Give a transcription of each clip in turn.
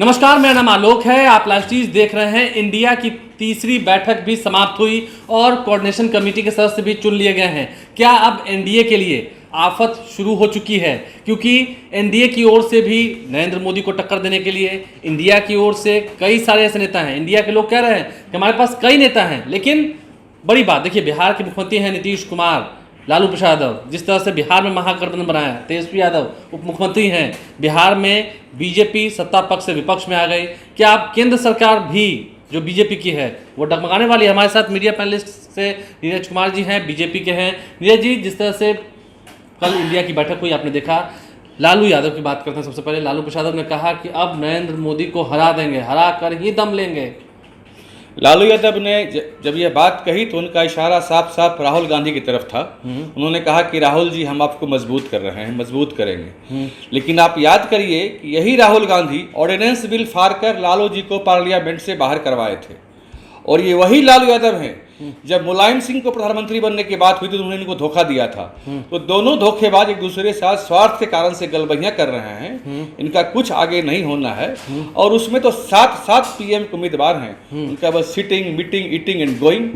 नमस्कार, मेरा नाम आलोक है। आप लाइव देख रहे हैं। इंडिया की तीसरी बैठक भी समाप्त हुई और कोऑर्डिनेशन कमेटी के सदस्य भी चुन लिए गए हैं। क्या अब एनडीए के लिए आफत शुरू हो चुकी है? क्योंकि एनडीए की ओर से भी नरेंद्र मोदी को टक्कर देने के लिए इंडिया की ओर से कई सारे ऐसे नेता हैं। इंडिया के लोग कह रहे हैं कि हमारे पास कई नेता हैं, लेकिन बड़ी बात देखिए, बिहार के मुख्यमंत्री हैं नीतीश कुमार, लालू प्रसाद यादव, जिस तरह से बिहार में महागठबंधन बनाया, तेजस्वी यादव उप मुख्यमंत्री हैं। बिहार में बीजेपी सत्ता पक्ष से विपक्ष में आ गई। क्या अब केंद्र सरकार भी जो बीजेपी की है वो डगमगाने वाली है? हमारे साथ मीडिया पैनलिस्ट से नीरज कुमार जी हैं, बीजेपी के हैं। नीरज जी, जिस तरह से कल इंडिया की बैठक हुई, आपने देखा, लालू यादव की बात करते हैं। सबसे पहले लालू प्रसाद यादव ने कहा कि अब नरेंद्र मोदी को हरा देंगे, हरा कर ही दम लेंगे। लालू यादव ने जब यह बात कही तो उनका इशारा साफ साफ राहुल गांधी की तरफ था। उन्होंने कहा कि राहुल जी, हम आपको मजबूत कर रहे हैं, मजबूत करेंगे। लेकिन आप याद करिए कि यही राहुल गांधी ऑर्डिनेंस बिल फाड़ कर लालू जी को पार्लियामेंट से बाहर करवाए थे। और ये वही लालू यादव हैं जब मुलायम सिंह को प्रधानमंत्री बनने की बात हुई तो उन्होंने इनको धोखा दिया था। तो दोनों धोखेबाज एक दूसरे के साथ स्वार्थ के कारण से गलबहियां कर रहे हैं। इनका कुछ आगे नहीं होना है। और उसमें तो 7 पीएम के उम्मीदवार हैं। उनका बस sitting, meeting, eating and going,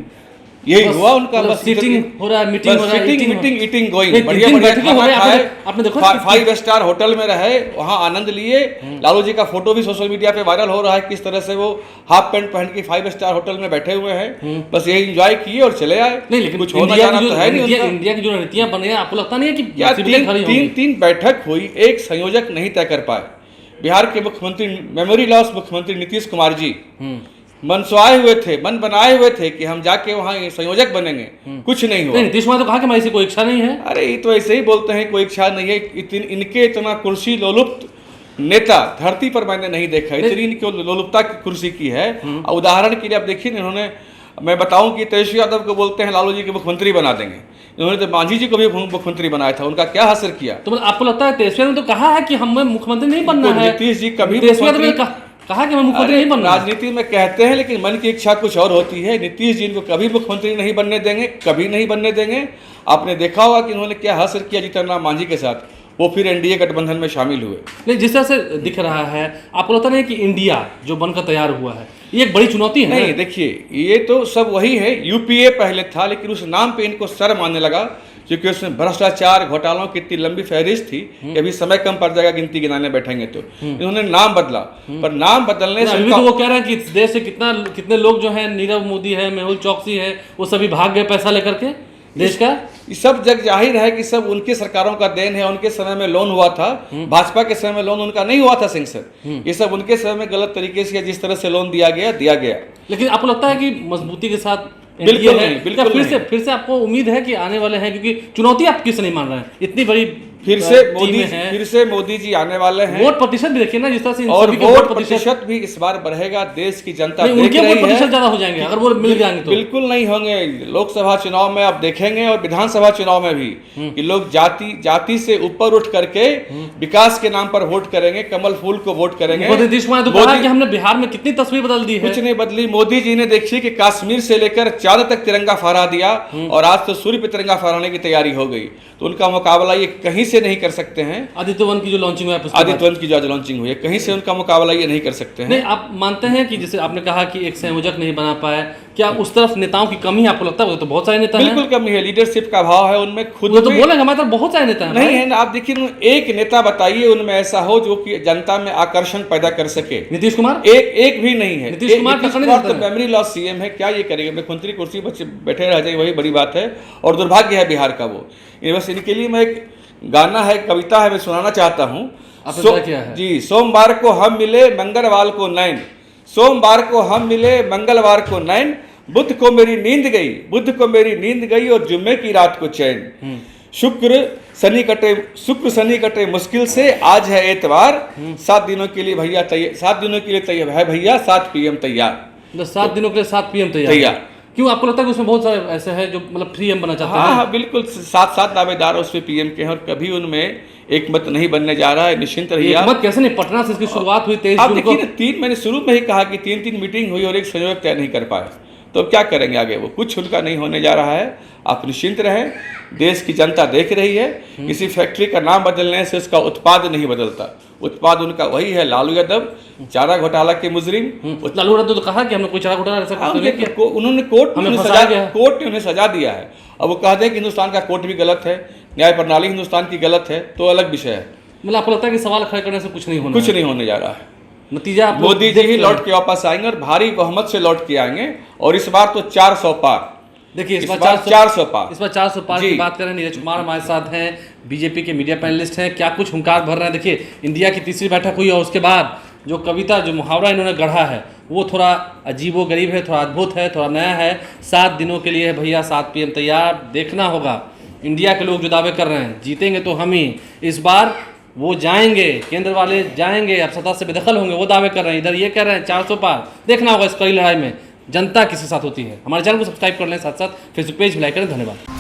यही हुआ उनका। बस सिटिंग हो रहा है, मीटिंग हो रहा है, मीटिंग, ईटिंग, गोइंग। बढ़िया खाना खाए, आपने देखो 5 स्टार होटल में रहे, वहां आनंद लिए। लालू जी का फोटो भी सोशल मीडिया पे वायरल हो रहा है, किस तरह से वो हाफ पैंट पहन के 5 स्टार होटल में बैठे हुए हैं। बस यही एंजॉय किए और चले आए। नहीं, लेकिन कुछ होना जाना तो है नहीं। इंडिया की जो नीतियां बन रही हैं, आपको लगता नहीं है कि तीन बैठक हुई, एक संयोजक नहीं तय कर पाए। बिहार के मुख्यमंत्री, मेमोरी लॉस मुख्यमंत्री नीतीश कुमार जी मनसुआए हुए थे, मन बनाए हुए थे कि हम जाके वहाँ संयोजक बनेंगे। कुछ नहीं हुआ। नीतीश कुमार तो कहा कि हमारी कोई इच्छा नहीं है। अरे ये तो ऐसे ही बोलते हैं, कोई इच्छा नहीं है। इनके इतना कुर्सी लोलुप्त नेता धरती पर मैंने नहीं देखा। इतनी इनकी लोलुपता की कुर्सी की है। उदाहरण के लिए आप देखिए, इन्होंने, मैं बताऊं कि तेजस्वी यादव को बोलते हैं लालू जी के मुख्यमंत्री बना देंगे। इन्होंने तो मांझी जी को भी मुख्यमंत्री बनाया था। उनका क्या असर किया? तो आपको लगता है तेजस्वी यादव ने तो कहा है कि हमें मुख्यमंत्री नहीं बनना है? नीतीश जी कभी कहा कि मैं मुख्यमंत्री नहीं बनना। राजनीति में कहते हैं, लेकिन मन की इच्छा कुछ और होती है। नीतीश जी इनको कभी मुख्यमंत्री नहीं बनने देंगे, कभी नहीं बनने देंगे। आपने देखा होगा कि उन्होंने क्या असर किया जीतन राम मांझी के साथ। वो फिर एनडीए गठबंधन में शामिल हुए। नहीं, जिस तरह से दिख रहा है, आपको लगता नहीं कि इंडिया जो बनकर तैयार हुआ है ये एक बड़ी चुनौती है? नहीं, देखिए, ये तो सब वही है। यूपीए पहले था, लेकिन उस नाम पे इनको शर्म आने लगा, क्योंकि उसमें भ्रष्टाचार, घोटालों की इतनी लंबी फहरिस्त थी कि अभी समय कम पड़ जाएगा गिनती गिनाने बैठेंगे तो। इन्होंने नाम बदला, पर नाम बदलने से तो वो कह रहे हैं कि देश से कितने लोग जो हैं, नीरव मोदी है, मेहुल चौकसी है, वो सभी भाग गए पैसा लेकर के देश का। सब जग जाहिर है कि सब उनके सरकारों का देन है। उनके समय में लोन हुआ था, भाजपा के समय में लोन उनका नहीं हुआ था सैंक्शन। ये सब उनके समय में गलत तरीके से जिस तरह से लोन दिया गया। लेकिन आपको लगता है कि मजबूती के साथ बिल्कुल नहीं, बिल्कुल फिर से आपको उम्मीद है कि आने वाले हैं? क्योंकि चुनौती आप किस नहीं मान रहे हैं, इतनी बड़ी फिर से मोदी जी आने वाले हैं। वोट प्रतिशत भी देखिए ना, जिस तरह से और वोट प्रतिशत भी इस बार बढ़ेगा। देश की जनता देख उनके रही वोट प्रतिशत ज्यादा हो जाएंगे अगर वो मिल जाएंगे तो। बिल्कुल नहीं होंगे। लोकसभा चुनाव में आप देखेंगे और विधानसभा चुनाव में भी कि लोग जाति से ऊपर उठ करके विकास के नाम पर वोट करेंगे, कमल फूल को वोट करेंगे। नीतीश कुमार तो कहा कि हमने बिहार में कितनी तस्वीर बदल दी है। कुछ नहीं बदली। मोदी जी ने देखिए कि कश्मीर से लेकर चांद तक तिरंगा फहरा दिया, और आज तो सूर्य पे तिरंगा फहराने की तैयारी हो गई। तो उनका मुकाबला ये कहीं से नहीं कर सकते हैं। आदित्य वन की जो लॉन्चिंग हुई, लॉन्चिंग हुई है, कहीं से उनका मुकाबला ये नहीं कर सकते हैं। नहीं, आप मानते हैं कि जैसे आपने कहा कि एक संयोजक नहीं बना पाए, क्या उस तरफ नेताओं की कमी आपको लगता है? तो बहुत सारे नेता बिल्कुल कमी है, लीडरशिप का अभाव है उनमें। खुद तो बोलेंगे हमारे तरफ बहुत सारे नेता हैं। नहीं है ना, आप देखिए, एक नेता बताइए उनमें ऐसा हो जो कि जनता में आकर्षण पैदा कर सके। नीतीश कुमार एक भी नहीं है। नीतीश कुमार तो मेमोरी लॉस सीएम है, क्या ये करेंगे? मुख्यमंत्री कुर्सी पर बैठे रह जाए, वही बड़ी बात है। और दुर्भाग्य है बिहार का वो। बस इनके लिए मैं एक गाना है, कविता है, मैं सुनाना चाहता हूँ। जी, सोमवार को हम मिले, मंगलवार को नैन। सोमवार को हम मिले, मंगलवार को नैन। बुध को मेरी नींद गई और जुम्मे की रात को चैन। शुक्र शनि कटे मुश्किल से, आज है एतवार। 7 दिनों के लिए भैया तैयार, 7 दिनों के लिए तैयार है भैया, 7 पीएम तैयार। 7 दिनों के लिए 7 पीएम तैयार। क्यों आपको लगता है कि उसमें बहुत सारे ऐसे हैं जो मतलब पीएम बनना चाहते हैं? हाँ, बिल्कुल। 7 दावेदार उसमें पीएम के हैं, और कभी उनमें एक मत नहीं बनने जा रहा है। निश्चिंत रहिए। मत कैसे नहीं? पटना से इसकी शुरुआत हुई 23 जून को। मैंने शुरू में ही कहा कि 3 मीटिंग हुई और एक संयोजक तय नहीं कर पाए। तो क्या करेंगे आगे? वो कुछ उनका नहीं होने जा रहा है। आप निश्चिंत रहें, देश की जनता देख रही है। किसी फैक्ट्री का नाम बदलने से उसका उत्पाद नहीं बदलता। उत्पाद उनका वही है, लालू यादव चारा घोटाला के मुजरिम। लालू यादव तो कहा कि हमने कोई चारा घोटाला ऐसा कुछ तो नहीं किया। उन्होंने कोर्ट हमें ने फंसाया गया है। कोर्ट ने उन्हें सजा दिया है। अब वो कहते हैं कि हिंदुस्तान का कोर्ट भी गलत है, न्याय प्रणाली हिंदुस्तान की गलत है, तो अलग विषय है। मतलब आपको लगता है कि सवाल खड़े करने से कुछ नहीं होना कुछ नहीं होने जा रहा है। नतीजा आप लोग मोदी जी ही लौट के वापस आएंगे और भारी बहुमत से लौट के आएंगे, और इस बार तो 400 पार। देखिए इस बार 400 पार। इस बार 400 पार की बात करें। नीरज कुमार हमारे साथ हैं, बीजेपी के मीडिया पैनलिस्ट हैं, क्या कुछ हुंकार भर रहे हैं। देखिए इंडिया की तीसरी बैठक हुई और उसके बाद जो कविता, जो मुहावरा इन्होंने गढ़ा है वो थोड़ा अजीबोगरीब है, थोड़ा अद्भुत है, थोड़ा नया है। 7 दिनों के लिए है भैया 7 PM तैयार। देखना होगा इंडिया के लोग जो दावे कर रहे हैं जीतेंगे तो हम ही, इस बार वो जाएंगे, केंद्र वाले जाएंगे, अब सत्ता से बेदखल होंगे, वो दावे कर रहे हैं। इधर ये कह रहे हैं 400 पार। देखना होगा इस कड़ी लड़ाई में जनता किसके साथ होती है। हमारे चैनल को सब्सक्राइब कर लें, साथ साथ फेसबुक पेज भी लाइक करें। धन्यवाद।